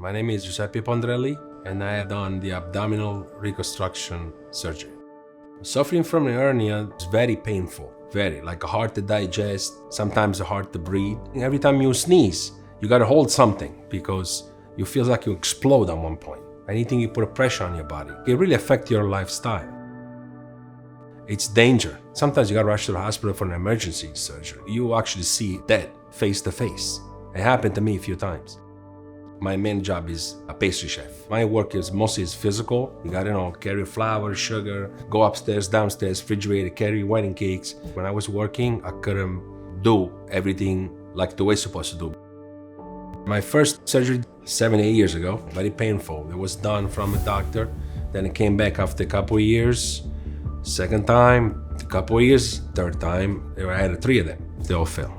My name is Giuseppe and I have done the abdominal reconstruction surgery. Suffering from a hernia is very painful, very, like hard to digest, sometimes hard to breathe. Every time you sneeze, you gotta hold something because you feel like you explode at one point. Anything you put a pressure on your body, it really affects your lifestyle. It's danger. Sometimes you gotta rush to the hospital for an emergency surgery. You actually see dead face to face. It happened to me a few times. My main job is a pastry chef. My work is mostly physical. You gotta carry flour, sugar, go upstairs, downstairs, refrigerator, carry wedding cakes. When I was working, I couldn't do everything like the way it's supposed to do. My first surgery 7-8 years ago, very painful. It was done from a doctor. Then it came back after a couple of years. Second time, a couple of years. Third time, I had 3 of them. They all failed.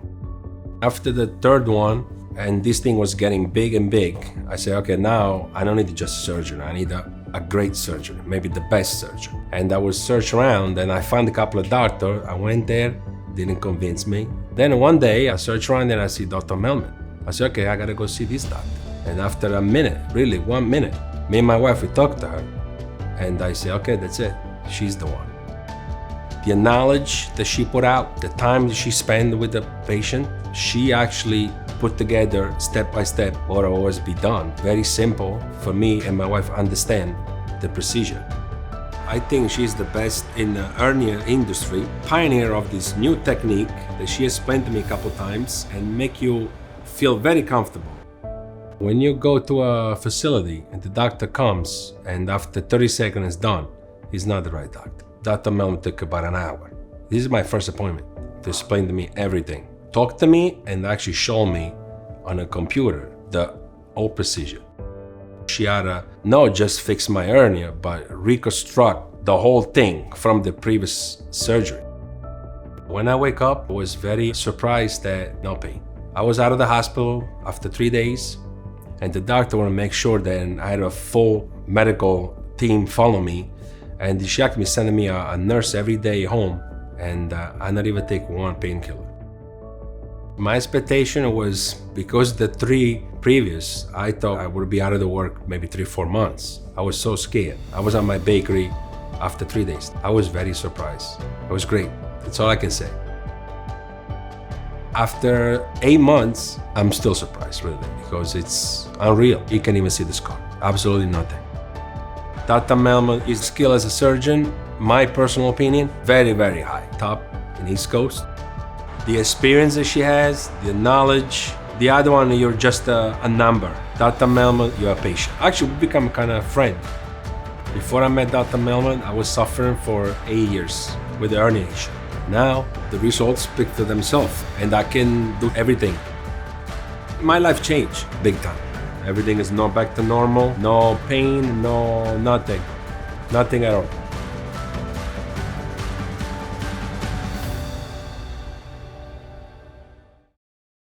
After the third one, and this thing was getting big and big, I said, okay, now I don't need just a surgeon. I need a great surgeon, maybe the best surgeon. And I would search around and I found a couple of doctors. I went there, didn't convince me. Then one day I searched around and I see Dr. Melman. I said, okay, I gotta go see this doctor. And after a minute, really 1 minute, me and my wife, we talked to her. And I said, okay, that's it. She's the one. The knowledge that she put out, the time that she spent with the patient, she actually put together step by step what will always be done. Very simple for me and my wife understand the procedure. I think she's the best in the hernia industry, pioneer of this new technique that she explained to me a couple times and make you feel very comfortable. When you go to a facility and the doctor comes and after 30 seconds is done, he's not the right doctor. Dr. Melman took about an hour. This is my first appointment to explain to me everything. Talk to me and actually show me on a computer the whole procedure. She had to not just fix my hernia, but reconstruct the whole thing from the previous surgery. When I wake up, I was very surprised that no pain. I was out of the hospital after 3 days, and the doctor wanted to make sure that I had a full medical team follow me, and she actually sending me a nurse every day home, and I not even take one painkiller. My expectation was, because the 3 previous, I thought I would be out of the work maybe 3-4 months. I was so scared. I was at my bakery after 3 days. I was very surprised. It was great. That's all I can say. After 8 months, I'm still surprised, really, because it's unreal. You can't even see the scar. Absolutely nothing. Dr. Melman is skilled as a surgeon. My personal opinion, very, very high. Top in East Coast. The experience that she has, the knowledge. The other one, you're just a number. Dr. Melman, you're a patient. Actually, we become kind of a friend. Before I met Dr. Melman, I was suffering for 8 years with herniation. Now, the results speak for themselves, and I can do everything. My life changed big time. Everything is back to normal, no pain, no nothing at all.